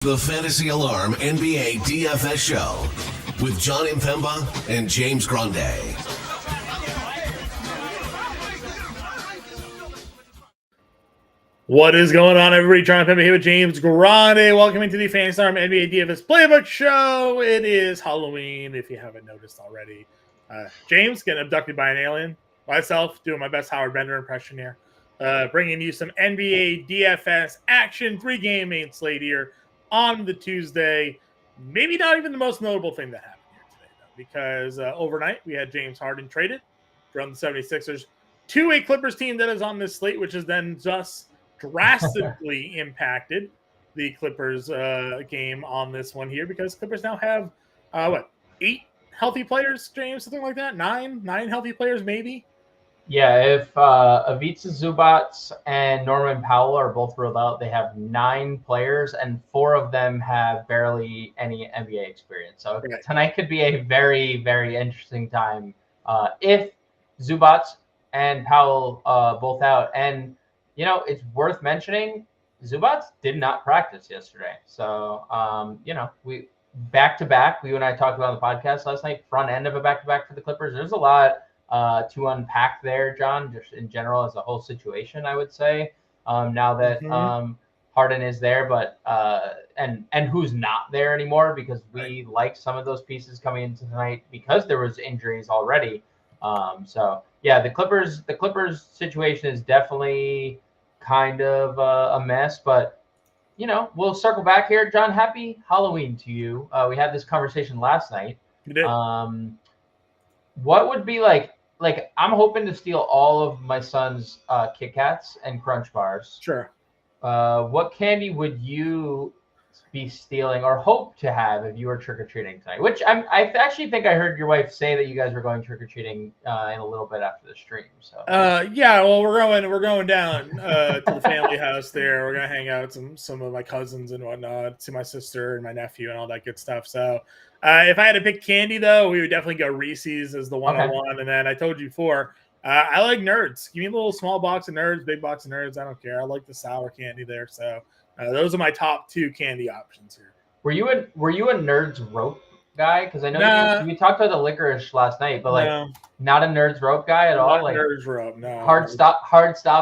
The Fantasy Alarm NBA DFS Show with Jon Impemba and James Grande. What is going on, everybody? Jon Impemba here with James Grande. Welcome into the Fantasy Alarm NBA DFS Playbook Show. It is Halloween, if you haven't noticed already. James getting abducted by an alien. Myself doing my best Howard Bender impression here. Bringing you some NBA DFS action, 3-game main slate here on the Tuesday. Maybe not even the most notable thing that happened here today, though, because overnight we had James Harden traded from the 76ers to a Clippers team that is on this slate, which is then just drastically impacted the Clippers game on this one here, because Clippers now have, 8 healthy players, James, something like that? Nine healthy players, maybe? Yeah, if Ivica Zubac and Norman Powell are both ruled out, they have 9 players, and 4 of them have barely any NBA experience. So tonight could be a very, very interesting time if Zubac and Powell both out. And, you know, it's worth mentioning, Zubac did not practice yesterday. So, we back-to-back, you and I talked about on the podcast last night, front end of a back-to-back for the Clippers. There's a lot to unpack there, John, just in general as a whole situation, I would say, now that Harden is there, but and who's not there anymore, because we like some of those pieces coming into tonight because there was injuries already. So yeah, the Clippers situation is definitely kind of a mess, but you know, we'll circle back here. John, happy Halloween to you. We had this conversation last night. You did. What would be like I'm hoping to steal all of my son's Kit Kats and Crunch Bars. Sure. What candy would you be stealing or hope to have if you were trick-or-treating tonight? Which I actually think I heard your wife say that you guys were going trick-or-treating in a little bit after the stream. So yeah, well, we're going down to the family house there. We're gonna hang out with some of my cousins and whatnot, see my sister and my nephew and all that good stuff. So if I had to pick candy, though, we would definitely go Reese's as the one-on-one. And then I told you before, I like Nerds. Give me a little small box of Nerds, big box of Nerds. I don't care. I like the sour candy there. So those are my top 2 candy options here. Were you a Nerds rope guy? Because I know we talked about the licorice last night, but not a Nerds rope guy at all. Like Nerds rope, no. Hard stop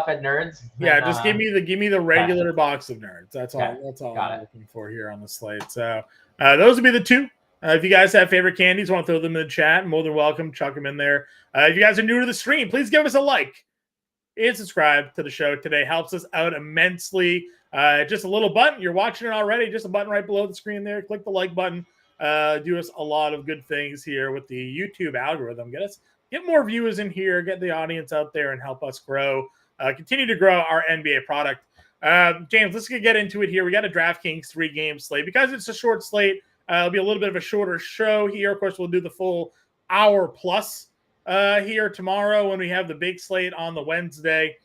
at Nerds. Yeah, just give me the regular box of Nerds. That's all. That's all I'm looking for here on the slate. So those would be the 2. If you guys have favorite candies, want to throw them in the chat, more than welcome. Chuck them in there. If you guys are new to the stream, please give us a like and subscribe to the show today. Helps us out immensely. Just a little button. You're watching it already. Just a button right below the screen there. Click the like button. Do us a lot of good things here with the YouTube algorithm. Get more viewers in here. Get the audience out there and help us grow. Continue to grow our NBA product. James, let's get into it here. We got a DraftKings 3-game slate. Because it's a short slate, it'll be a little bit of a shorter show here. Of course, we'll do the full hour plus here tomorrow when we have the big slate on the Wednesday.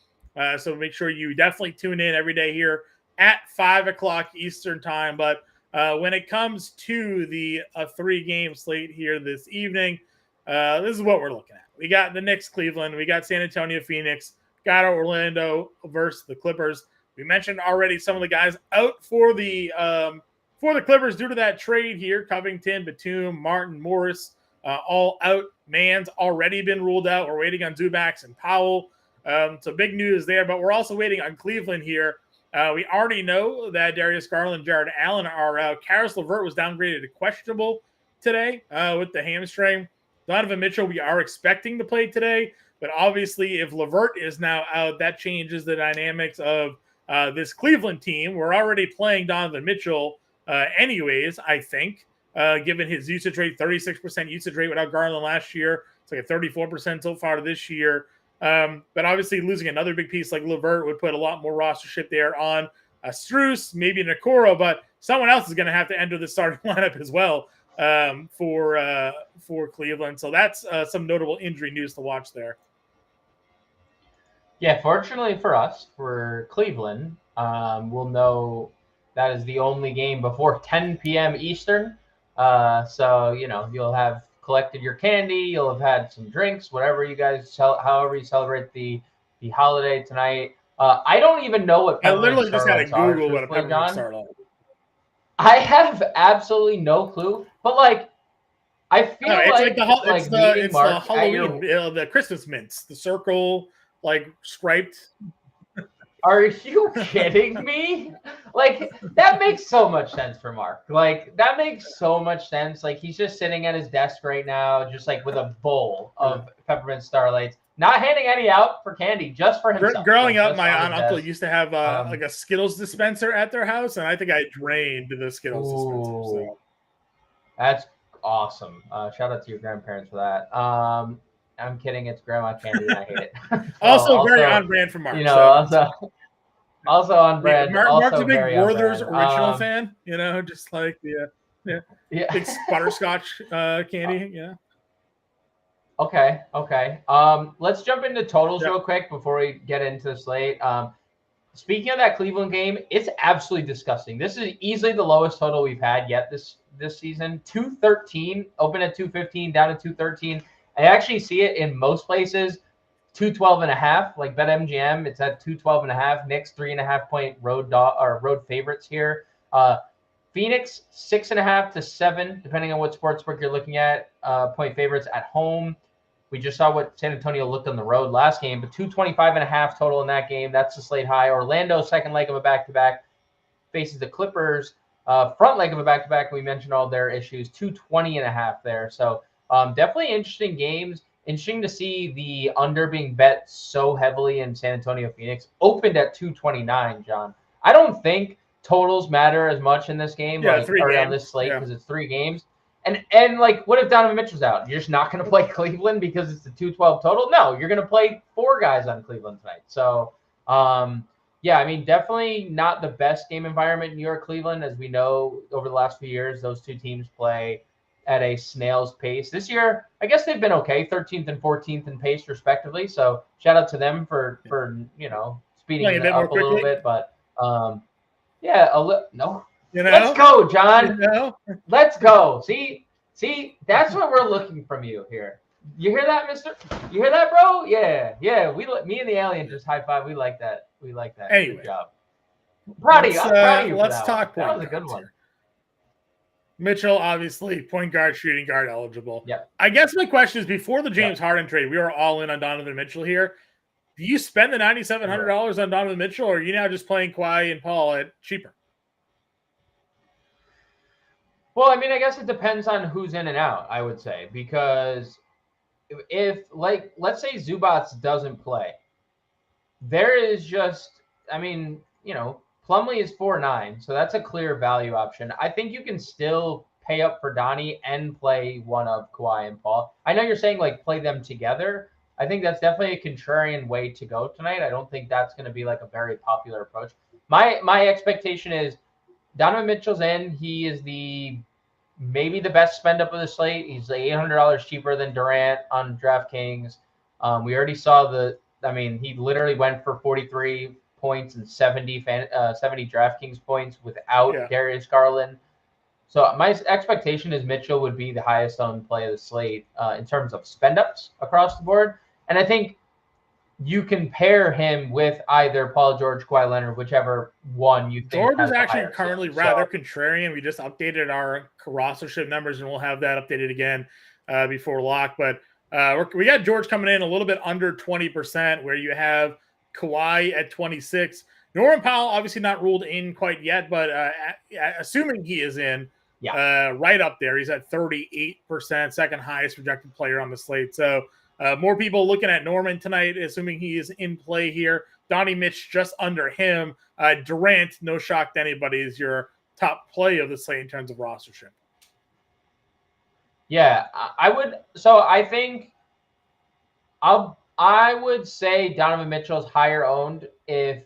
So make sure you definitely tune in every day here at 5 o'clock Eastern time. But when it comes to the 3-game slate here this evening, this is what we're looking at. We got the Knicks, Cleveland. We got San Antonio, Phoenix. Got Orlando versus the Clippers. We mentioned already some of the guys out for the Clippers due to that trade here. Covington, Batum, Martin, Morris, all out. Mann's already been ruled out. We're waiting on Zubac and Powell. So big news there, but we're also waiting on Cleveland here. We already know that Darius Garland and Jared Allen are out. Karis LeVert was downgraded to questionable today with the hamstring. Donovan Mitchell, we are expecting to play today, but obviously if LeVert is now out, that changes the dynamics of this Cleveland team. We're already playing Donovan Mitchell anyways, I think, given his usage rate, 36% usage rate without Garland last year. It's like a 34% so far this year. But obviously losing another big piece like LeVert would put a lot more rostership there on Strus, maybe Okoro, but someone else is going to have to enter the starting lineup as well for Cleveland. So that's some notable injury news to watch there. Yeah, fortunately for us, for Cleveland, we'll know that is the only game before 10 p.m. Eastern. So, you know, you'll have collected your candy, you'll have had some drinks, whatever you guys, however you celebrate the holiday tonight. I don't even know what I literally just had to Google what a peppermint John. starlight. I have absolutely no clue, but like I feel it's the Halloween, the Christmas mints, the circle, like striped. Are you kidding me? Like that makes so much sense for Mark. Like that makes so much sense. Like he's just sitting at his desk right now, just like with a bowl of peppermint starlights, not handing any out for candy, just for himself. Growing up, my aunt and uncle used to have like a Skittles dispenser at their house, and I think I drained the Skittles dispenser. So. That's awesome. Shout out to your grandparents for that. I'm kidding. It's grandma candy, and I hate it. also very on brand for Mark. You know, also on brand. Mark's a big Werther's original fan. You know, just like the big butterscotch candy. Yeah. Okay. Let's jump into totals real quick before we get into the slate. Speaking of that Cleveland game, it's absolutely disgusting. This is easily the lowest total we've had yet this season. 213, open at 215, down to 213. I actually see it in most places. 212.5, like BetMGM, it's at 212.5. Knicks 3.5 point road favorites here. Phoenix 6.5 to 7, depending on what sportsbook you're looking at. Point favorites at home. We just saw what San Antonio looked on the road last game, but 225.5 total in that game. That's the slate high. Orlando, second leg of a back-to-back, faces the Clippers. Front leg of a back-to-back. We mentioned all their issues. 220.5 there. So definitely interesting games. Interesting to see the under being bet so heavily in San Antonio, Phoenix. Opened at 229, John. I don't think totals matter as much in this game, on this slate, because it's 3 games. And like, what if Donovan Mitchell's out? You're just not going to play Cleveland because it's the 212 total? No, you're going to play 4 guys on Cleveland tonight. So, I mean, definitely not the best game environment in New York, Cleveland. As we know, over the last few years, those 2 teams play at a snail's pace. This year, I guess they've been okay, 13th and 14th in pace, respectively. So shout out to them for speeding it up a little bit. But, no. Let's go, John. Let's go. See, that's what we're looking from you here. You hear that, mister? You hear that, bro? Yeah. Me and the alien just high five. We like that. Anyway. Good job. Proud of you. Let's talk point. That was a good one. Mitchell, obviously, point guard, shooting guard eligible. Yeah. I guess my question is, before the James Harden trade, we were all in on Donovan Mitchell here. Do you spend the $9,700 on Donovan Mitchell, or are you now just playing Kawhi and Paul at cheaper? Well, I mean, I guess it depends on who's in and out, I would say, because if let's say Zubats doesn't play, there is just, I mean, Plumlee is 4.9, so that's a clear value option. I think you can still pay up for Donnie and play one of Kawhi and Paul. I know you're saying like play them together. I think that's definitely a contrarian way to go tonight. I don't think that's going to be like a very popular approach. My expectation is Donovan Mitchell's in. He is maybe the best spend up of the slate. He's $800 cheaper than Durant on DraftKings. We already saw he literally went for 43 points and 70 DraftKings points without Darius Garland. So my expectation is Mitchell would be the highest owned play of the slate in terms of spend ups across the board. And I think you can pair him with either Paul George, Kawhi Leonard, whichever one you think. George is actually currently rather contrarian. We just updated our rostership numbers, and we'll have that updated again before lock. But we got George coming in a little bit under 20%, where you have Kawhi at 26. Norman Powell obviously not ruled in quite yet, but assuming he is in, right up there. He's at 38%, second highest projected player on the slate. So more people looking at Norman tonight, assuming he is in play here. Donnie Mitch just under him. Durant, no shock to anybody, is your top play of the slate in terms of rostership. Yeah, I would. So I think I would say Donovan Mitchell's higher owned if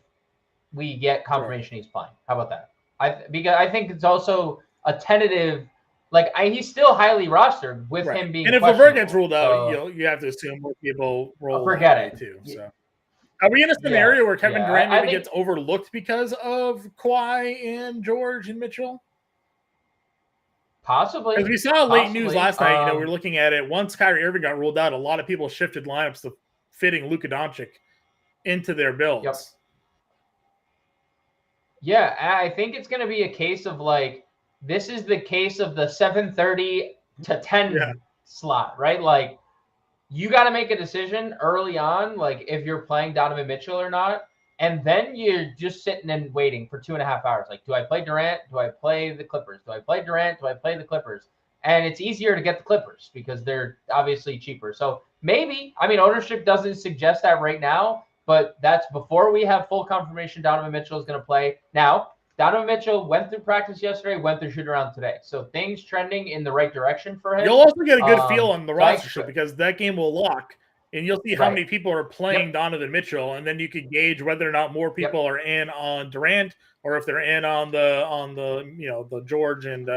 we get confirmation he's playing. How about that? Because I think it's also a tentative. Like he's still highly rostered with him being. And if LeVert gets ruled out, you have to assume more people roll. Forget it too. So, are we in a scenario where Kevin Durant maybe gets overlooked because of Kawhi and George and Mitchell? Possibly. Because we saw late news last night. We were looking at it. Once Kyrie Irving got ruled out, a lot of people shifted lineups to fitting Luka Doncic into their builds. Yep. Yeah, I think it's going to be a case of like this is the case of the 7:30 to 10 slot, right? Like, you got to make a decision early on, like if you're playing Donovan Mitchell or not. And then you're just sitting and waiting for 2.5 hours. Like, do I play Durant? Do I play the Clippers? Do I play Durant? Do I play the Clippers? And it's easier to get the Clippers because they're obviously cheaper. So maybe, I mean, ownership doesn't suggest that right now, but that's before we have full confirmation Donovan Mitchell is going to play. Now, Donovan Mitchell went through practice yesterday, went through shoot around today. So things trending in the right direction for him. You'll also get a good feel on the roster because that game will lock, and you'll see how many people are playing Donovan Mitchell, and then you can gauge whether or not more people are in on Durant or if they're in on the the George and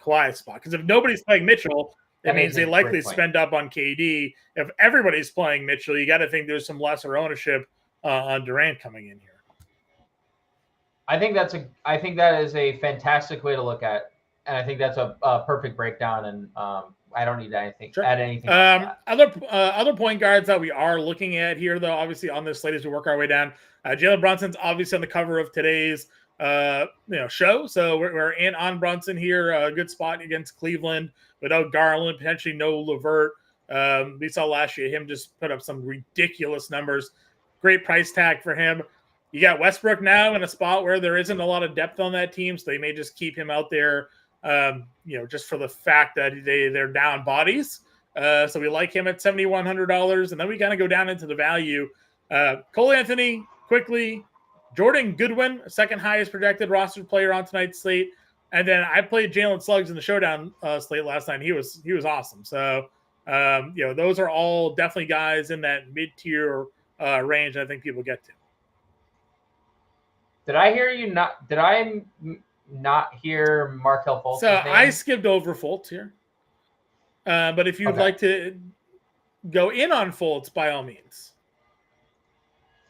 Kawhi spot. Because if nobody's playing Mitchell, it means they likely spend up on KD. If everybody's playing Mitchell, you got to think there's some lesser ownership on Durant coming in here. I think that is a fantastic way to look at, and I think that's a perfect breakdown. And I don't need anything. Add anything. Other point guards that we are looking at here, though, obviously on this slate as we work our way down. Jalen Brunson's obviously on the cover of today's show, so we're in on Brunson here. A good spot against Cleveland without Garland, potentially no LeVert. We saw last year him just put up some ridiculous numbers. Great price tag for him. You got Westbrook now in a spot where there isn't a lot of depth on that team, so they may just keep him out there, just for the fact that they're down bodies. So we like him at $7,100, and then we kind of go down into the value. Cole Anthony, quickly. Jordan Goodwin, second highest projected roster player on tonight's slate. And then I played Jalen Suggs in the showdown slate last night. He was awesome. So, those are all definitely guys in that mid-tier range I think people get to. Did I hear you not? Did I not hear Markelle Fultz? So I skipped over Fultz here, but if you'd like to go in on Fultz, by all means.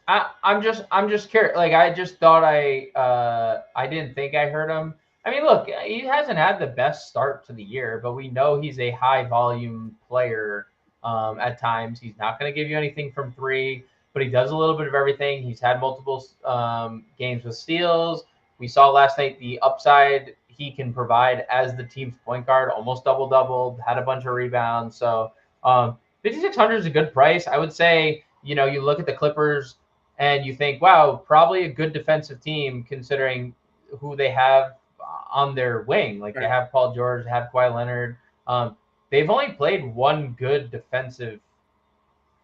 I'm just curious. Like, I just thought I didn't think I heard him. I mean, look, he hasn't had the best start to the year, but we know he's a high volume player. At times, he's not going to give you anything from three, but he does a little bit of everything. He's had multiple games with steals. We saw last night the upside he can provide as the team's point guard, almost double-double, had a bunch of rebounds. So 5,600 is a good price. I would say, you look at the Clippers and you think, wow, probably a good defensive team considering who they have on their wing. Like, they have Paul George, they have Kawhi Leonard. They've only played one good defensive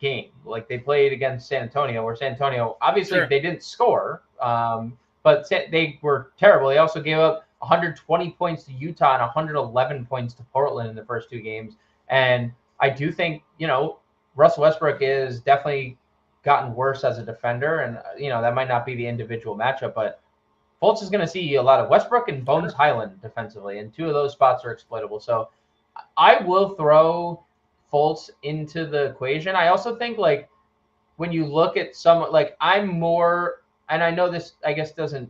game. Like, they played against San Antonio, where San Antonio, obviously they didn't score, but they were terrible. They also gave up 120 points to Utah and 111 points to Portland in the first two games. And I do think, Russell Westbrook is definitely gotten worse as a defender. And, that might not be the individual matchup, but Fultz is going to see a lot of Westbrook and Bones Highland defensively, and two of those spots are exploitable. So I will throw Fultz into the equation. I also think, like, when you look at someone, like, I'm more, and I know this, I guess, I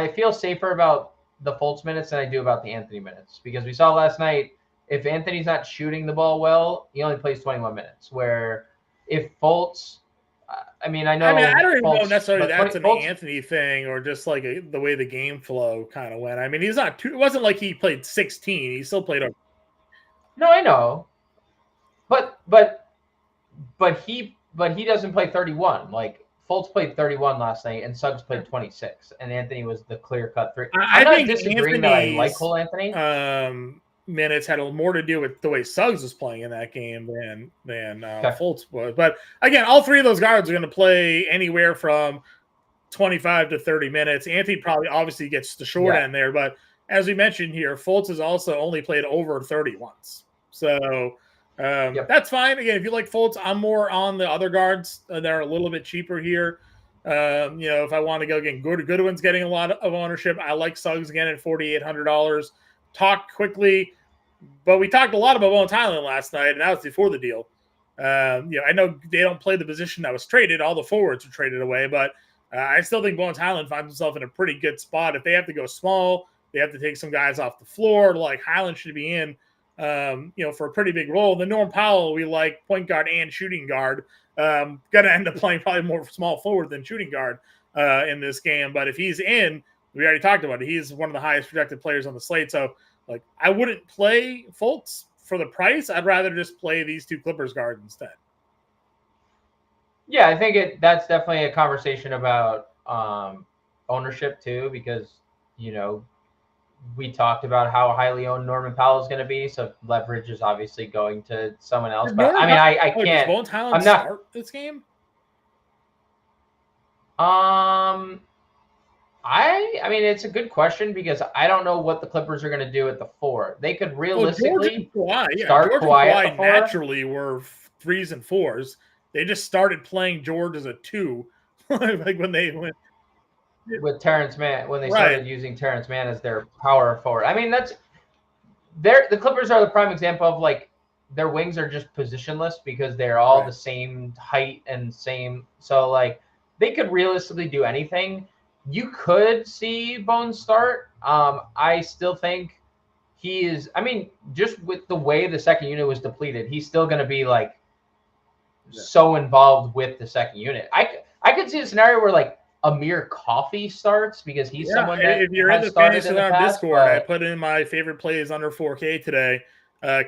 feel safer about the Fultz minutes than I do about the Anthony minutes, because we saw last night, if Anthony's not shooting the ball well, he only plays 21 minutes, where if Fultz, I don't even know necessarily that's an Anthony thing or just like the way the game flow kind of went. I mean, he's not it wasn't like he played 16. He still played over. No, I know. But he doesn't play 31. Like, Fultz played 31 last night and Suggs played 26, and Anthony was the clear-cut three. I'm not disagreeing that I like Cole Anthony. Minutes had a little more to do with the way Suggs was playing in that game than Fultz was. But again, all three of those guards are going to play anywhere from 25 to 30 minutes. Anthony probably obviously gets the short end there, but as we mentioned here, Fultz has also only played over 30 once. So that's fine. Again, if you like Fultz, I'm more on the other guards that are a little bit cheaper here. If I want to go again, Goodwin's getting a lot of ownership. I like Suggs again at $4,800. Talk quickly, but we talked a lot about Bones Highland last night, and that was before the deal. I know they don't play the position that was traded. All the forwards were traded away, but I still think Bones Highland finds himself in a pretty good spot. If they have to go small, they have to take some guys off the floor, like Highland should be in, for a pretty big role. The Norm Powell, we like point guard and shooting guard. Going to end up playing probably more small forward than shooting guard in this game. But if he's in, we already talked about it. He's one of the highest projected players on the slate. So, like, I wouldn't play Fultz for the price. I'd rather just play these two Clippers guards instead. Yeah, I think that's definitely a conversation about ownership too, because, you know, we talked about how highly owned Norman Powell is going to be, so leverage is obviously going to someone else. But I mean, I can't. Does Bones Highland start this game? I mean, it's a good question because I don't know what the Clippers are going to do at the 4. They could realistically start Kawhi at the 4. Naturally were 3s and 4s. They just started playing George as a 2, like when they went with Terrence Mann, when they started using Terrence Mann as their power forward. I mean, the Clippers are the prime example of, like, their wings are just positionless because they're all the same height and same. So, like, they could realistically do anything. You could see Bones start. I still think he is. I mean, just with the way the second unit was depleted, he's still going to be, like, so involved with the second unit. I could see a scenario where, like, Amir Coffey starts because he's someone that if you're in the fantasy Discord, I put in my favorite plays under 4K today.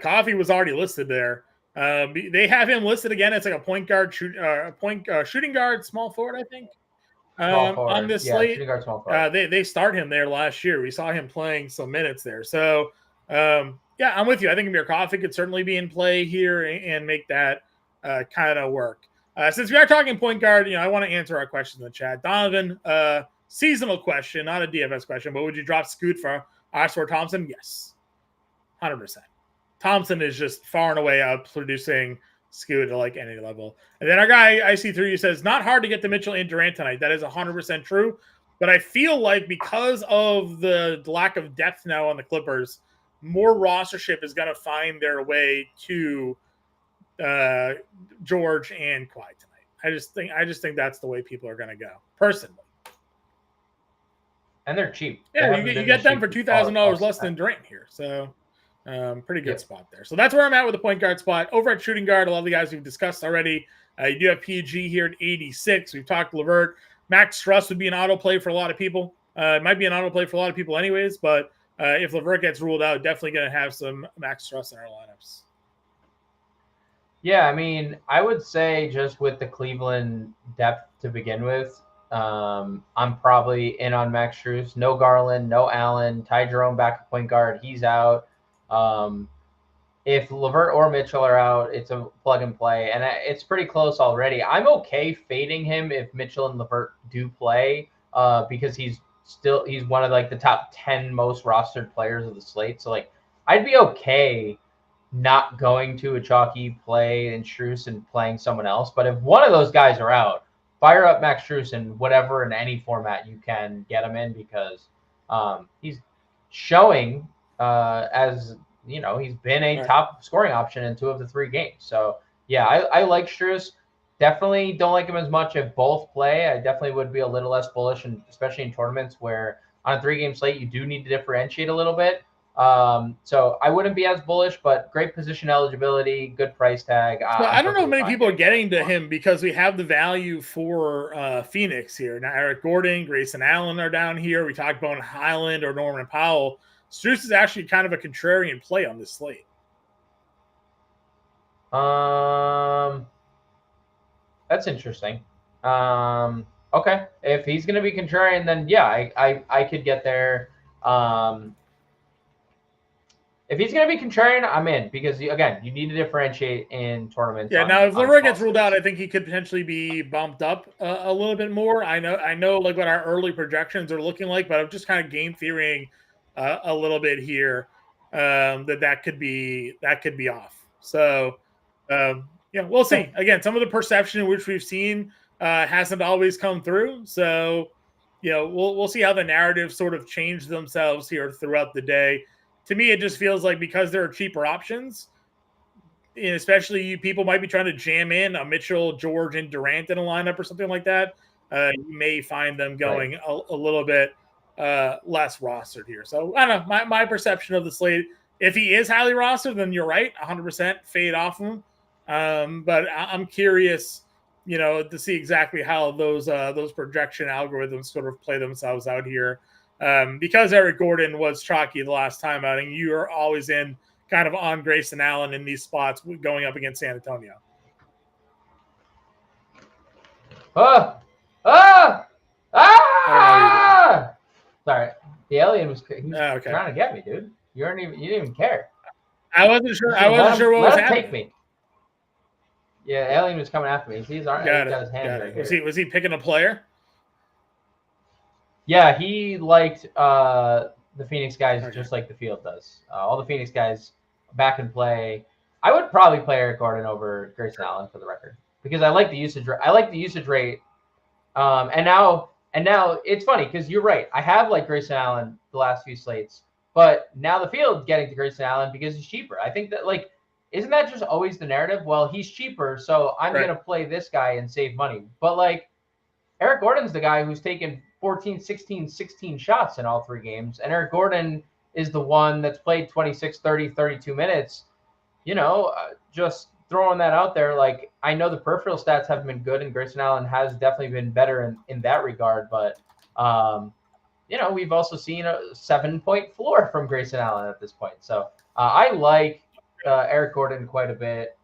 Coffey was already listed there. They have him listed again. It's like a point guard, shooting guard, small forward, I think. On this slate, they start him there last year. We saw him playing some minutes there. So, I'm with you. I think Amir Coffey could certainly be in play here and make that kind of work. Since we are talking point guard, I want to answer our question in the chat. Donovan, seasonal question, not a DFS question, but would you drop Scoot for Oscar Thompson? Yes, 100%. Thompson is just far and away out producing Scoot at like any level. And then our guy IC3 says, not hard to get to Mitchell and Durant tonight. That is 100% true. But I feel like because of the lack of depth now on the Clippers, more rostership is going to find their way to George and Kawhi tonight. I just think that's the way people are going to go, personally. And they're cheap. Yeah, you get them for $2,000 less than Durant here. So pretty good spot there. So that's where I'm at with the point guard spot. Over at shooting guard, a lot of the guys we've discussed already. You do have PG here at 86. We've talked LeVert. Max Struss would be an auto play for a lot of people. It might be an auto play for a lot of people anyways, but if LeVert gets ruled out, definitely going to have some Max Struss in our lineups. Yeah, I mean, I would say just with the Cleveland depth to begin with, I'm probably in on Max Strus. No Garland, no Allen. Ty Jerome back at point guard. He's out. If LeVert or Mitchell are out, it's a plug and play, and it's pretty close already. I'm okay fading him if Mitchell and LeVert do play, because he's one of, like, the top 10 most rostered players of the slate. So, like, I'd be okay not going to a chalky play in Strus and playing someone else. But if one of those guys are out, fire up Max Strus in whatever, in any format you can get him in, because he's showing as, he's been a top scoring option in 2 of the 3 games. So, yeah, I like Strus. Definitely don't like him as much if both play. I definitely would be a little less bullish, and especially in tournaments where on a 3-game slate, you do need to differentiate a little bit. So I wouldn't be as bullish, but great position eligibility, good price tag. I don't know if many people are getting to him because we have the value for Phoenix here. Now, Eric Gordon, Grayson Allen are down here. We talked about Highland or Norman Powell. Strus is actually kind of a contrarian play on this slate. That's interesting. Okay. If he's going to be contrarian, then yeah, I could get there. If he's going to be contrarian, I'm in, because, again, you need to differentiate in tournaments. Yeah, now if LeVert gets ruled out, I think he could potentially be bumped up a little bit more. I know like what our early projections are looking like, but I'm just kind of game theorying a little bit here that could be off. So, we'll see. Again, some of the perception in which we've seen hasn't always come through. So, we'll see how the narratives sort of change themselves here throughout the day. To me, it just feels like because there are cheaper options, and especially people might be trying to jam in a Mitchell, George, and Durant in a lineup or something like that. You may find them going a little bit less rostered here. So I don't know. My perception of the slate, if he is highly rostered, then you're right, 100% fade off him. But I'm curious, to see exactly how those projection algorithms sort of play themselves out here because Eric Gordon was chalky the last time out, and you are always in kind of on Grayson Allen in these spots going up against San Antonio. Sorry, the alien was trying to get me, dude. You didn't even care. I wasn't sure. I wasn't sure what was happening. Take me. Yeah, alien was coming after me. He's got his hand right here. Was he picking a player? Yeah, he liked the Phoenix guys just like the field does. All the Phoenix guys back and play. I would probably play Eric Gordon over Grayson Allen for the record because I like the usage. I like the usage rate. And now it's funny because you're right. I have like Grayson Allen the last few slates, but now the field's getting to Grayson Allen because he's cheaper. I think that isn't that just always the narrative? Well, he's cheaper, so I'm going to play this guy and save money. But Eric Gordon's the guy who's taken 14, 16, 16 shots in all 3 games. And Eric Gordon is the one that's played 26, 30, 32 minutes. Just throwing that out there, I know the peripheral stats haven't been good, and Grayson Allen has definitely been better in that regard. But, we've also seen a 7-point floor from Grayson Allen at this point. So I like Eric Gordon quite a bit.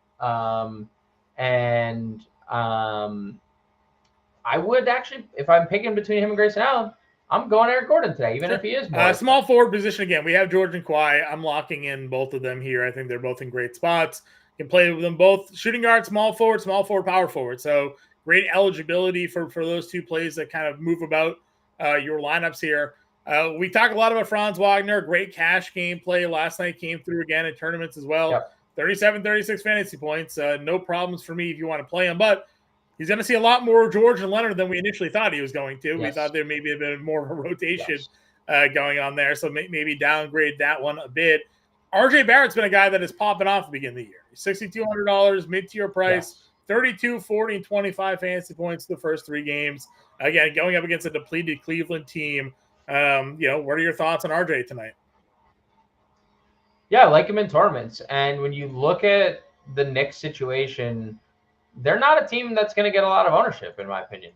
I would actually, if I'm picking between him and Grayson Allen, I'm going Eric Gordon today, even if he is more. Small forward position again. We have George and Kawhi. I'm locking in both of them here. I think they're both in great spots. Can play with them both. Shooting guard, small forward, power forward. So great eligibility for those 2 plays that kind of move about your lineups here. We talk a lot about Franz Wagner. Great cash game play last night. Came through again in tournaments as well. Yep. 37, 36 fantasy points. No problems for me if you want to play him. But he's going to see a lot more George and Leonard than we initially thought he was going to. Yes. We thought there may be a bit more of a rotation going on there. So maybe downgrade that one a bit. RJ Barrett's been a guy that is popping off at the beginning of the year. $6,200 mid-tier price, 32, 40, and 25 fantasy points the first 3 games. Again, going up against a depleted Cleveland team. What are your thoughts on RJ tonight? Yeah, I like him in tournaments. And when you look at the Knicks situation, they're not a team that's going to get a lot of ownership, in my opinion,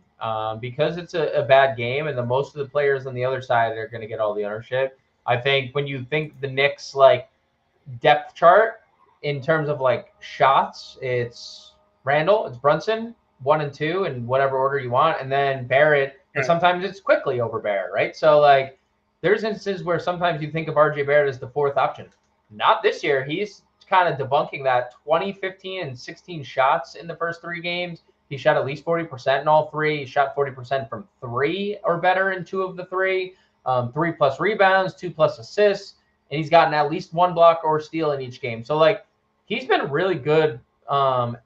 because it's a bad game, and most of the players on the other side are going to get all the ownership. I think when you think the Knicks depth chart in terms of shots, it's Randall, it's Brunson, 1 and 2 in whatever order you want, and then Barrett. And sometimes it's quickly over Barrett, right? So there's instances where sometimes you think of RJ Barrett as the 4th option. Not this year. He's kind of debunking that. 20, 15, and 16 shots in the first 3 games. He shot at least 40% in all 3. He shot 40% from 3 or better in 2 of the 3. 3+ rebounds, 2+ assists, and he's gotten at least 1 block or steal in each game. So he's been really good outside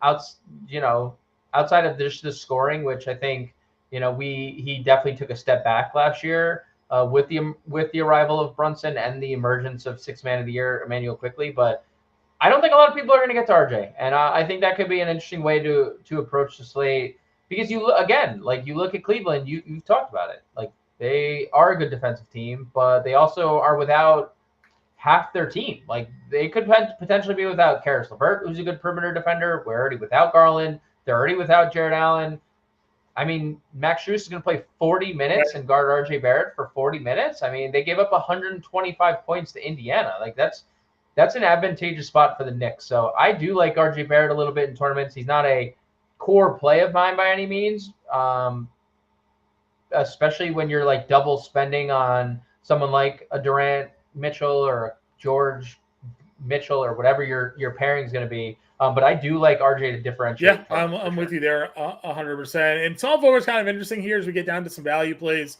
of the scoring, which I think he definitely took a step back last year with the arrival of Brunson and the emergence of 6th man of the year Emmanuel Quickley. But I don't think a lot of people are going to get to RJ, and I think that could be an interesting way to approach the slate because you look at Cleveland, you've talked about it. They are a good defensive team, but they also are without half their team. They could potentially be without Karis LeVert, who's a good perimeter defender. We're already without Garland. They're already without Jared Allen. I mean, Max Strus is going to play 40 minutes and guard RJ Barrett for 40 minutes. I mean, they gave up 125 points to Indiana. That's an advantageous spot for the Knicks. So I do like RJ Barrett a little bit in tournaments. He's not a core play of mine by any means. Especially when you're double spending on someone like a Durant Mitchell or a George Mitchell or whatever your pairing is going to be. But I do like RJ to differentiate. Yeah, I'm with you there 100%. And small forward is kind of interesting here as we get down to some value plays.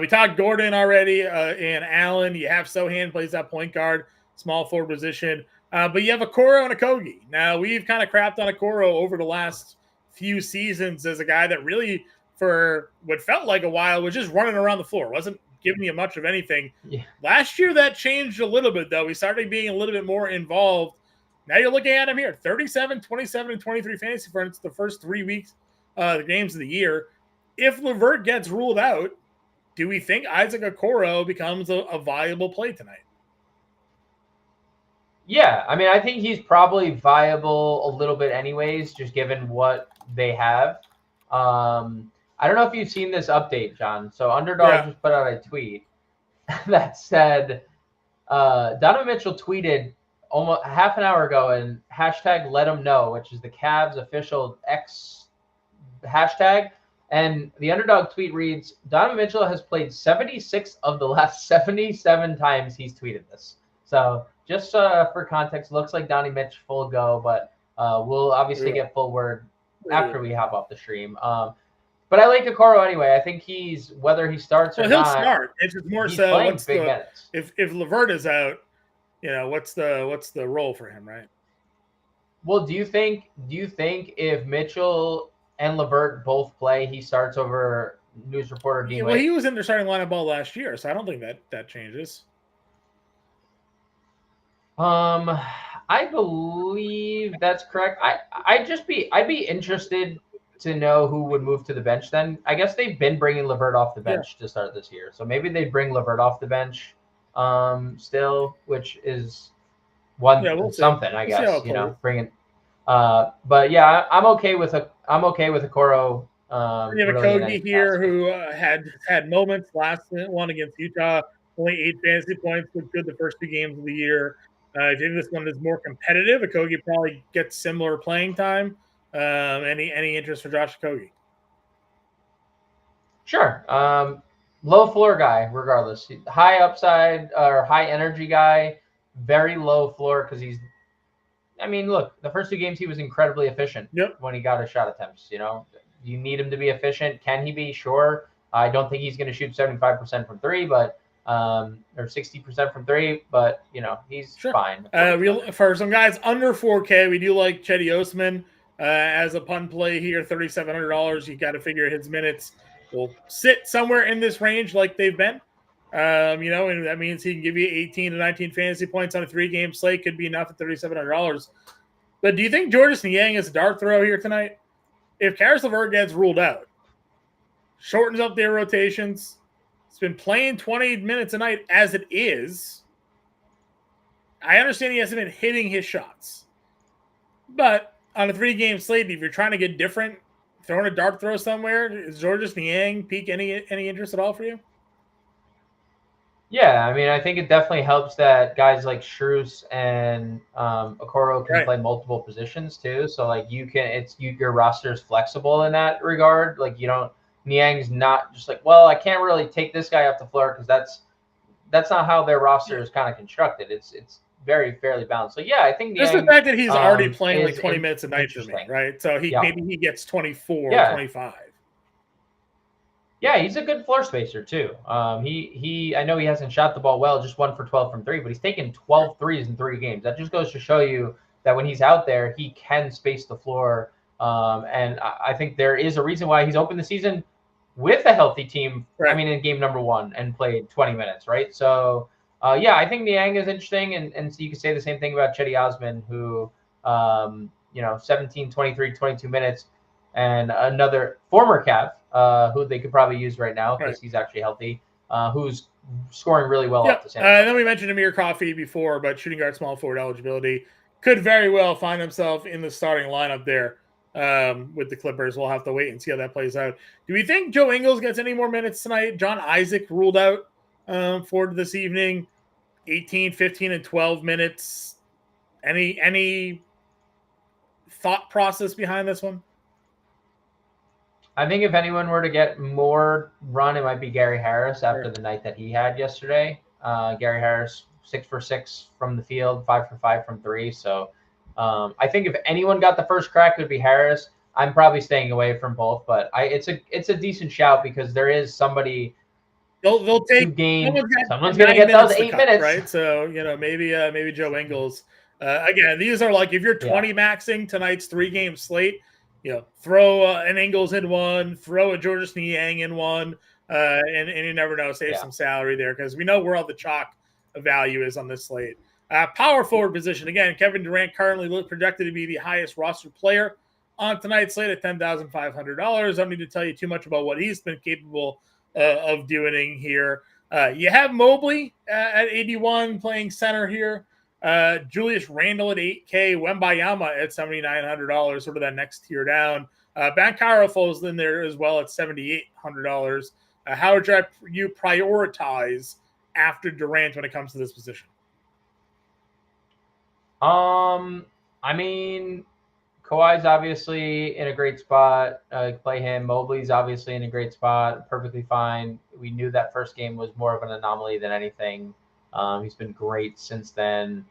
We talked Gordon already and Allen. You have Sohan plays that point guard, small forward position. But you have Okoro and Okogie. Now, we've kind of crapped on Okoro over the last few seasons as a guy that really – for what felt like a while, was just running around the floor. Wasn't giving you much of anything. Yeah. Last year, that changed a little bit, though. We started being a little bit more involved. Now you're looking at him here. 37, 27, and 23 fantasy points the first 3 weeks, the games of the year. If LeVert gets ruled out, do we think Isaac Okoro becomes a viable play tonight? Yeah. I mean, I think he's probably viable a little bit anyways, just given what they have. I don't know if you've seen this update, John. So Underdog just put out a tweet. that said, Donovan Mitchell tweeted almost half an hour ago and hashtag let him know, which is the Cavs official X hashtag. And the Underdog tweet reads, Donovan Mitchell has played 76 of the last 77 times he's tweeted this. So just for context, looks like Donnie Mitch full go, but we'll obviously get full word after we hop off the stream. But I like Okoro anyway. I think he's, whether he starts or he'll not, start. It's just more so what's big minutes. If Levert is out, what's the role for him, right? Well, do you think if Mitchell and Levert both play, he starts over news reporter Dean Wade? Well, he was in their starting lineup all last year, so I don't think that changes. I believe that's correct. I'd be interested to know who would move to the bench then. I guess they've been bringing Levert off the bench to start this year. So maybe they'd bring Levert off the bench still, which is something, I guess, bringing. But yeah, I'm okay with Okoro. We have a Kogi here who had moments last one against Utah, only 8 fantasy points, was good the first 2 games of the year. I think this one is more competitive. Okogie probably gets similar playing time. Any interest for Josh Okogie? Sure. Low floor guy, regardless. High upside or high energy guy, very low floor because look, the first 2 games he was incredibly efficient when he got his shot attempts. You need him to be efficient. Can he be? Sure. I don't think he's going to shoot 75% from 3, but or 60% from 3, but he's fine. For some guys under 4K, we do like Cedi Osman as a pun play here, $3,700. You got to figure his minutes will sit somewhere in this range like they've been. And that means he can give you 18 to 19 fantasy points on a 3-game slate. Could be enough at $3,700. But do you think Georges Niang is a dart throw here tonight? If Caris LeVert gets ruled out, shortens up their rotations. He's been playing 20 minutes a night as it is. I understand he hasn't been hitting his shots. But on a 3-game slate, if you're trying to get different, throwing a dart throw somewhere, is Georges Niang pique any interest at all for you? Yeah, I think it definitely helps that guys like Strus and Okoro can play multiple positions too. So your roster is flexible in that regard. Niang's not just I can't really take this guy off the floor because that's not how their roster is kind of constructed. It's very fairly balanced. So yeah, I think just the fact that he's already playing 20 minutes a night for me, right? So maybe he gets 24, 25. Yeah, he's a good floor spacer too. I know he hasn't shot the ball well, just 1 for 12 from 3, but he's taken 12 threes in 3 games. That just goes to show you that when he's out there, he can space the floor. And I think there is a reason why he's opened the season with a healthy team. In game number 1 and played 20 minutes, right? So I think Niang is interesting, and so you can say the same thing about Cedi Osman, who 17, 23, 22 minutes, and another former Cav, who they could probably use right now because he's actually healthy, who's scoring really well off the center. And then we mentioned Amir Coffey before, but shooting guard, small forward eligibility could very well find himself in the starting lineup there with the Clippers. We'll have to wait and see how that plays out. Do we think Joe Ingles gets any more minutes tonight? John Isaac ruled out for this evening, 18, 15, and 12 minutes. Any thought process behind this one? I think if anyone were to get more run, it might be Gary Harris after the night that he had yesterday. Gary Harris, 6 for 6 from the field, 5 for 5 from 3. So I think if anyone got the first crack, it would be Harris. I'm probably staying away from both, but it's a decent shout because there is somebody. They'll take someone's going to get those 8 minutes, right? So maybe Joe Ingles. Again, these are if you're 20 maxing tonight's 3-game slate. Throw an Ingles in one, throw a Georges Niang in one, and you never know, save some salary there because we know where all the chalk value is on this slate. Power forward position, again, Kevin Durant currently projected to be the highest roster player on tonight's slate at $10,500. I don't need to tell you too much about what he's been capable of doing here. You have Mobley at 81 playing center here. Julius Randle at 8K, Wembayama at $7,900, sort of that next tier down. Bankaro falls in there as well at $7,800. How would you prioritize after Durant when it comes to this position? I mean, Kawhi's obviously in a great spot. Play him. Mobley's obviously in a great spot. Perfectly fine. We knew that first game was more of an anomaly than anything. He's been great since then.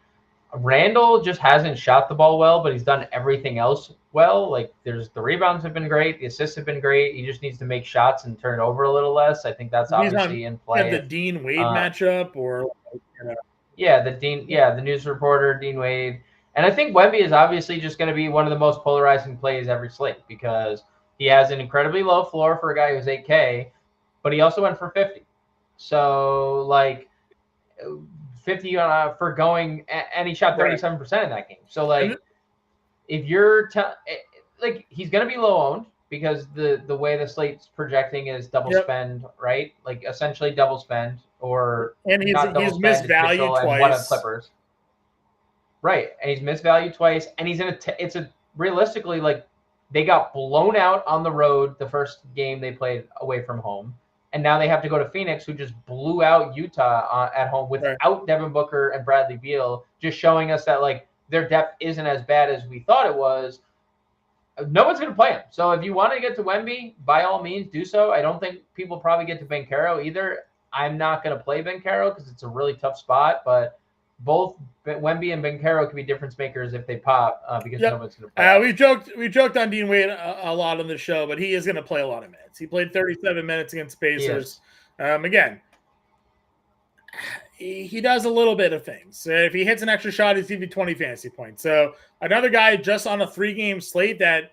Randall just hasn't shot the ball well, but he's done everything else well. Like the rebounds have been great. The assists have been great. He just needs to make shots and turn over a little less. I think that's obviously in play. The Dean Wade matchup or the news reporter, Dean Wade. And I think Wemby is obviously just going to be one of the most polarizing plays every slate because he has an incredibly low floor for a guy who's 8K, but he also went for 50. So, 50 for going, and he shot 37% in that game. So, if you're he's going to be low owned because the way the slate's projecting is double spend, right? Like essentially double spend, and he's missed value twice. One of Clippers. Right, and he's missed value twice, and he's in realistically, they got blown out on the road the first game they played away from home, and now they have to go to Phoenix, who just blew out Utah at home without Devin Booker and Bradley Beal, just showing us that their depth isn't as bad as we thought it was. No one's going to play him. So if you want to get to Wemby, by all means, do so. I don't think people probably get to Banchero either. I'm not going to play Banchero because it's a really tough spot, but both Wemby and Banchero can be difference makers if they pop because no one's going to play. We joked on Dean Wade a lot on the show, but he is going to play a lot of minutes. He played 37 minutes against Pacers. Again, he does a little bit of things. If he hits an extra shot, he's going to be 20 fantasy points. So another guy just on a 3-game slate that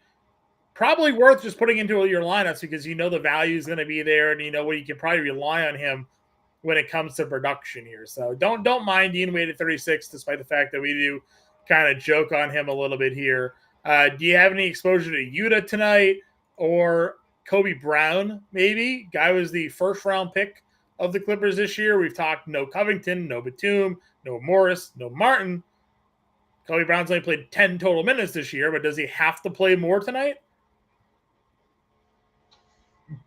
probably worth just putting into your lineups because you know the value is going to be there and you know what you can probably rely on him when it comes to production here. So don't mind Dean Wade at 36, despite the fact that we do kind of joke on him a little bit here. Do you have any exposure to Utah tonight or Kobe Brown, maybe? Guy was the first-round pick of the Clippers this year. We've talked no Covington, no Batum, no Morris, no Martin. Kobe Brown's only played 10 total minutes this year, but does he have to play more tonight?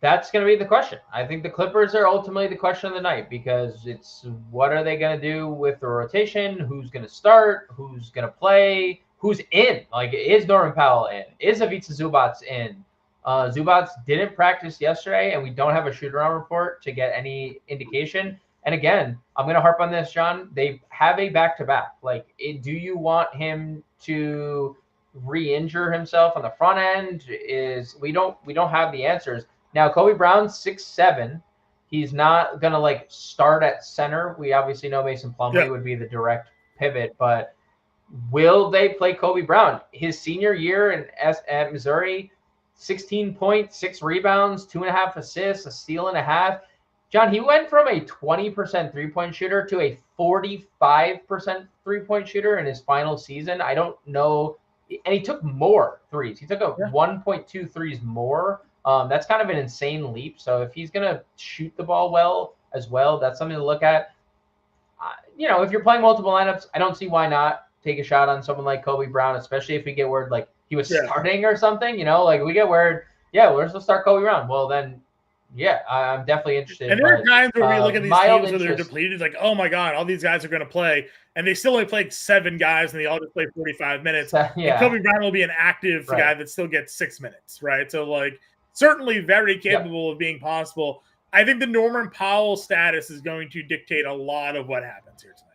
That's going to be the question. I think the Clippers are ultimately the question of the night because it's what are they going to do with the rotation? Who's going to start? Who's going to play? Who's in? Is Norman Powell in? Is Ivica Zubac in? Zubac didn't practice yesterday, and we don't have a shoot-around report to get any indication. And again, I'm going to harp on this, John. They have a back-to-back. Do you want him to re-injure himself on the front end? We don't have the answers. Now, Kobe Brown's 6'7". He's not going to start at center. We obviously know Mason Plumlee would be the direct pivot, but will they play Kobe Brown? His senior year at Missouri, 16 points, 6 rebounds, 2.5 assists, a steal and a half. John, he went from a 20% three-point shooter to a 45% three-point shooter in his final season. I don't know. And he took more threes. He took 1.2 threes more. That's kind of an insane leap. So if he's going to shoot the ball well as well, that's something to look at. If you're playing multiple lineups, I don't see why not take a shot on someone like Kobe Brown, especially if we get word he was starting or something. We get word, let's start Kobe Brown. Well, then, I'm definitely interested. And there are times where we look at these teams where they're depleted, oh my God, all these guys are going to play. And they still only played 7 guys, and they all just play 45 minutes. And Kobe Brown will be an active guy that still gets 6 minutes, right? So, certainly very capable of being possible. I think the Norman Powell status is going to dictate a lot of what happens here tonight.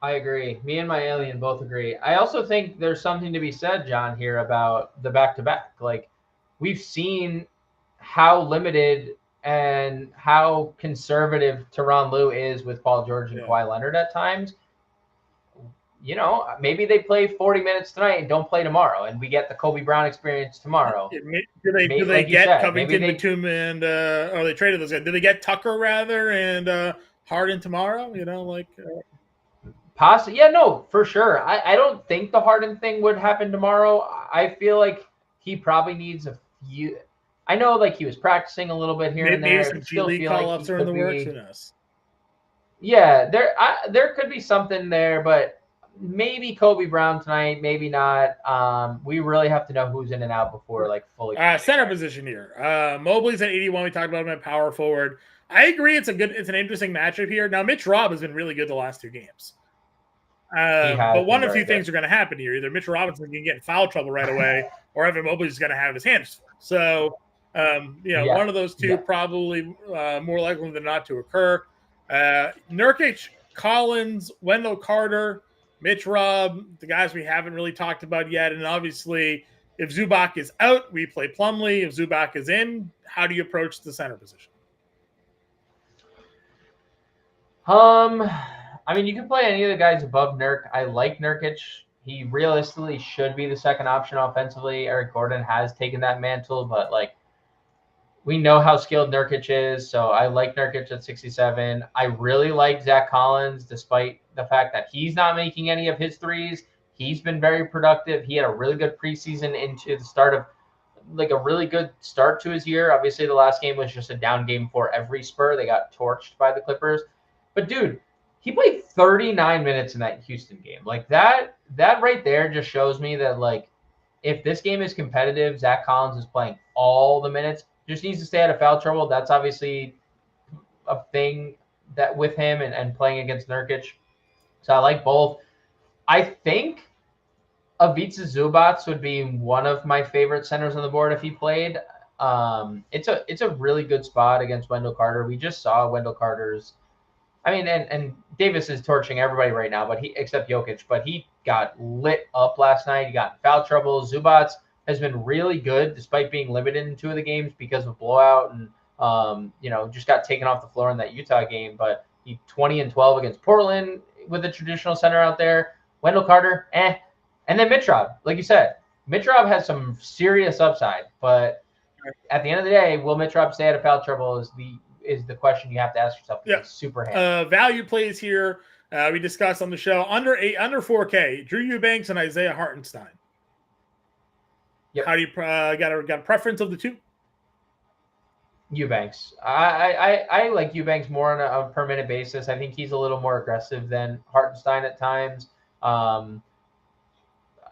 I agree. Me and my alien both agree. I also think there's something to be said, John, here about the back-to-back. We've seen how limited and how conservative Tyronn Lue is with Paul George and Kawhi Leonard at times. Maybe they play 40 minutes tonight and don't play tomorrow, and we get the Kobe Brown experience tomorrow. Do they get Covington, Batum, and or they traded those guys? Do they get Tucker rather and Harden tomorrow? Possibly, no, for sure. I don't think the Harden thing would happen tomorrow. I feel like he probably needs a few. I know, he was practicing a little bit here and there. Maybe some G League call-ups are in the works. Who knows? Yeah, there could be something there, but maybe Kobe Brown tonight, maybe not. We really have to know who's in and out before fully. Center position here. Mobley's at 81. We talked about him at power forward. I agree. It's an interesting matchup here. Now, Mitch Robb has been really good the last 2 games. But one of a few things are going to happen here. Either Mitchell Robinson can get in foul trouble right away, or Evan Mobley is going to have his hands full. So, one of those two probably more likely than not to occur. Nurkic, Collins, Wendell Carter, Mitch Robb, the guys we haven't really talked about yet. And obviously, if Zubac is out, we play Plumlee. If Zubac is in, how do you approach the center position? I mean, you can play any of the guys above Nurk. I like Nurkic. He realistically should be the second option offensively. Eric Gordon has taken that mantle, but like we know how skilled Nurkic is, so I like Nurkic at 67. I really like Zach Collins, despite the fact that he's not making any of his threes. He's been very productive. He had a really good preseason into the start of like a really good start to his year. Obviously, the last game was just a down game for every Spur. They got torched by the Clippers. But dude, he played 39 minutes in that Houston game. Like that right there just shows me that like if this game is competitive, Zach Collins is playing all the minutes. Just needs to stay out of foul trouble. That's obviously a thing that with him and playing against Nurkic. So I like both. I think Ivica Zubac would be one of my favorite centers on the board if he played. It's a really good spot against Wendell Carter. We just saw Wendell Carter's. I mean, and Davis is torching everybody right now, but except Jokic, but he got lit up last night. He got in foul trouble. Zubac has been really good despite being limited in 2 of the games because of blowout and just got taken off the floor in that Utah game. But he 20 and 12 against Portland with a traditional center out there. Wendell Carter, and then Mitch Robb, like you said, Mitch Robb has some serious upside, but at the end of the day, will Mitch Robb stay out of foul trouble is the question you have to ask yourself. Yeah. Super handy. Value plays here. We discussed on the show under 4K, Drew Eubanks and Isaiah Hartenstein. Yep. How do you got a preference of the two? Eubanks. I like Eubanks more on a per minute basis. I think he's a little more aggressive than Hartenstein at times. I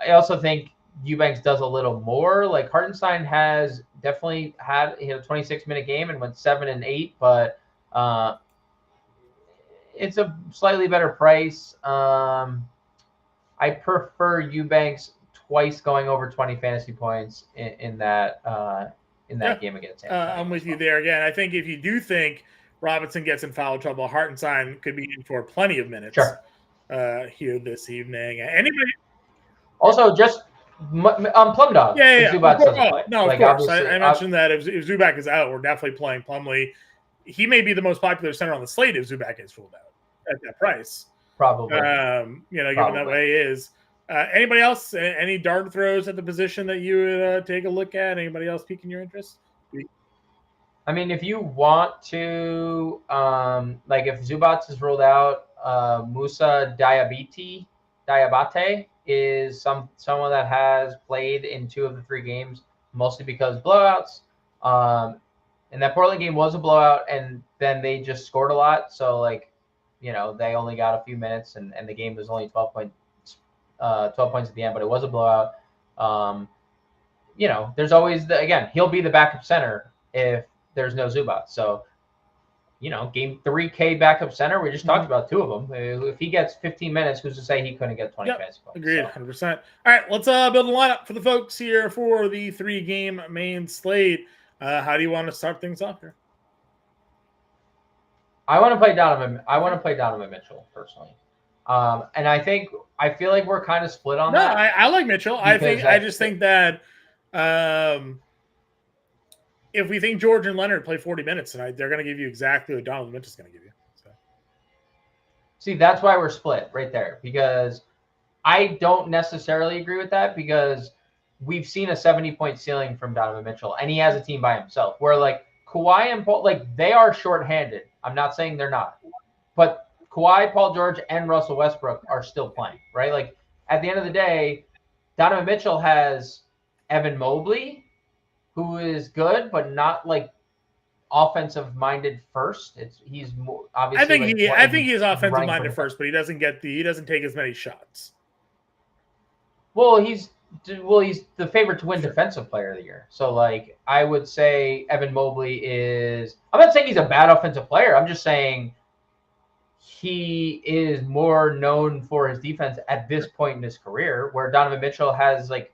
also think Eubanks does a little more. Like Hartenstein has definitely had a 26-minute game and went 7 and 8, but it's a slightly better price. I prefer Eubanks twice going over 20 fantasy points in that game against him. I'm with you there again. I think if you do think Robinson gets in foul trouble, Hartenstein could be in for plenty of minutes here this evening. Anybody? Also, just Plum Dog. Yeah. No, like, of course. I mentioned that if Zubac is out, we're definitely playing Plumlee. He may be the most popular center on the slate if Zubac is ruled out at that price. Probably. Given that way he is. Anybody else? Any dart throws at the position that you would take a look at? Anybody else piquing your interest? I mean, if you want to, like if Zubac is ruled out, Musa Diabate is someone that has played in 2 of the 3 games, mostly because blowouts. And that Portland game was a blowout, and then they just scored a lot. So, they only got a few minutes, and the game was only 12 points at the end, but it was a blowout. There's always he'll be the backup center if there's no Zubac. So, game 3K backup center. We just talked about 2 of them. If he gets 15 minutes, who's to say he couldn't get 20 fantasy points? Agreed, 100%. All right, let's build a lineup for the folks here for the 3-game main slate. How do you want to start things off here? I want to play Donovan Mitchell personally, and I feel like we're kind of split on that. No, I like Mitchell. I just think that if we think George and Leonard play 40 minutes tonight, they're going to give you exactly what Donovan Mitchell's going to give you. So. See, that's why we're split right there, because I don't necessarily agree with that, because we've seen a 70-point ceiling from Donovan Mitchell, and he has a team by himself. Where Kawhi and Paul, they are shorthanded. I'm not saying they're not, but Kawhi, Paul George, and Russell Westbrook are still playing, right? At the end of the day, Donovan Mitchell has Evan Mobley, who is good, but not offensive minded first. He's more obviously. I think he's offensive minded first, but he doesn't take as many shots. Well, he's he's the favorite to win Defensive Player of the Year. So, like, I would say Evan Mobley is. I'm not saying he's a bad offensive player. I'm just saying he is more known for his defense at this point in his career, where Donovan Mitchell has like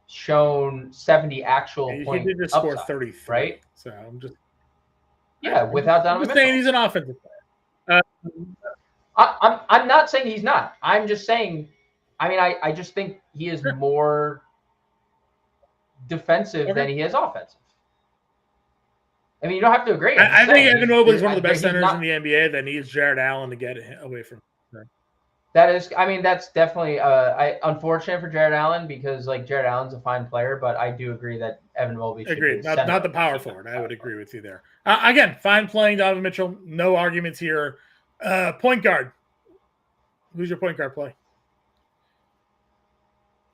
shown 70 actual points. He did just score 33, right? So I'm just without Donovan Mitchell. Saying he's an offensive player. I'm not saying he's not. I'm just saying. I mean, I just think he is more defensive than he is offensive. I mean, you don't have to agree. I think Evan Mobley is one of the best centers in the NBA that needs Jared Allen to get away from him. That is, I mean, that's definitely unfortunate for Jared Allen because, like, Jared Allen's a fine player, but I do agree that Evan Mobley should be not the power forward. I would agree with you there. Again, fine playing Donovan Mitchell. No arguments here. Point guard. Who's your point guard play?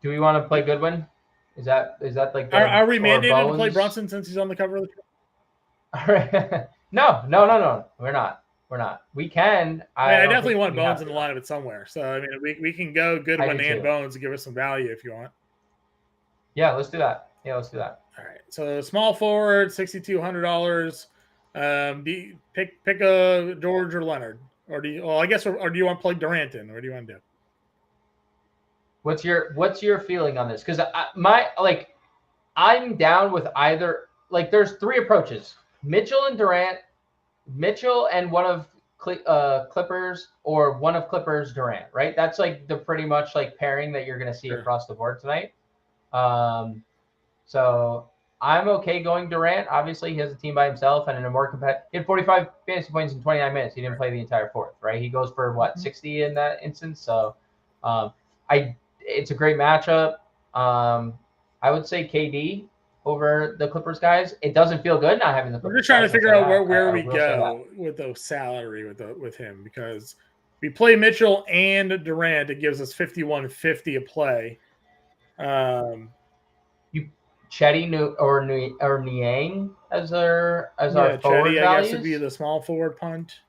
Do we want to play Goodwin? Is that like? Are we mandated to play Brunson since he's on the cover of the show? No. We're not. We can. I definitely want Bones in the lineup somewhere. So I mean, we can go Goodwin and Bones to give us some value if you want. Yeah, let's do that. All right. So small forward, $6,200. Pick a George or Leonard, or do you? Well, I guess, or do you want to play Durant in? What do you want to do? What's your feeling on this? Because I'm down with either. Like, there's three approaches: Mitchell and Durant, Mitchell and one of Clippers, or one of Clippers Durant. Right? That's like the pretty much like pairing that you're going to see across the board tonight. So I'm okay going Durant. Obviously, he has a team by himself, and in a more competitive, he had 45 fantasy points in 29 minutes. He didn't play the entire fourth. Right? He goes for 60 in that instance. So it's a great matchup. I would say KD over the Clippers guys. It doesn't feel good not having the Clippers. We're just trying to figure out where we go with the salary with him, because we play Mitchell and Durant. It gives us 51.50 a play. You Chetty or Niang as our forward Chetty, values? I guess would be the small forward punt.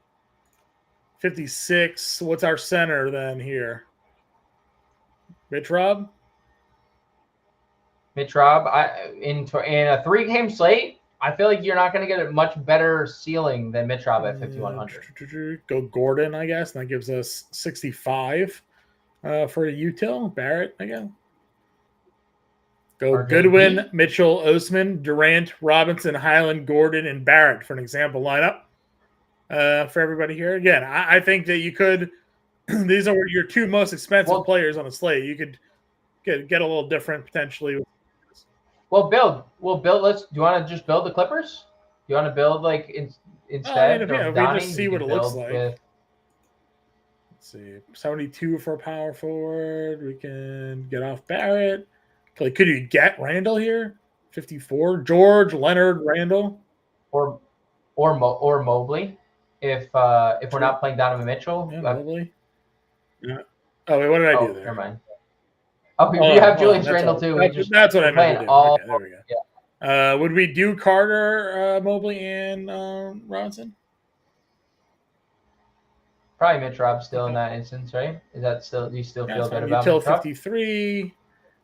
56. What's our center then here? Mitch Rob, in a 3-game slate, I feel like you're not going to get a much better ceiling than Mitch Rob at 5,100. Go Gordon, I guess, and that gives us 65 for a util. Barrett again. Go RJB. Goodwin, Mitchell, Osman, Durant, Robinson, Highland, Gordon, and Barrett for an example lineup for everybody here. Again, I think that you could. These are your two most expensive players on the slate. You could get a little different potentially. Well, build. Do you want to just build the Clippers? Do you want to build like instead? We just see what it looks like. Let's see, 72 for a power forward. We can get off Barrett. Could you get Randall here? 54. George, Leonard, Randall, or Mobley. If we're not playing Donovan Mitchell, Mobley. Yeah. Oh wait, what did I do there? Never mind. You have Julius Randle too. That's what I meant to do. Okay, there we go. Yeah. Would we do Carter, Mobley, and Robinson? Probably Mitch Rob still in that instance, right? Is that still? Do you still feel good about Mitch Rob? 53.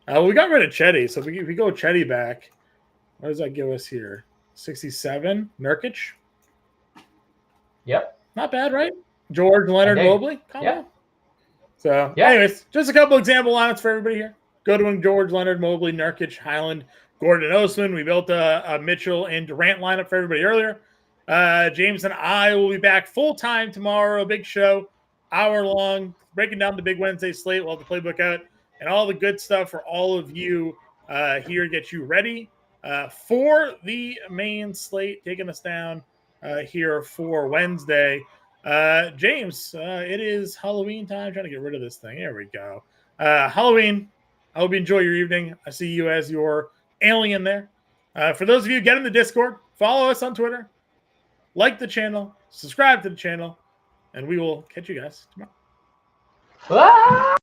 We got rid of Chetty, so if we go Chetty back, what does that give us here? 67. Nurkic. Yep. Not bad, right? George, Leonard, Mobley. Yeah. So, anyways, just a couple example lineups for everybody here. Goodwin, George, Leonard, Mobley, Nurkic, Highland, Gordon, Osman. We built a Mitchell and Durant lineup for everybody earlier. James and I will be back full-time tomorrow. A big show, hour long, breaking down the big Wednesday slate. We'll have the playbook out and all the good stuff for all of you here to get you ready for the main slate, taking us down here for Wednesday. James, it is Halloween time. I'm trying to get rid of this thing. There we go. Halloween. I hope you enjoy your evening. I see you as your alien there. For those of you, get in the Discord. Follow us on Twitter. Like the channel. Subscribe to the channel. And we will catch you guys tomorrow.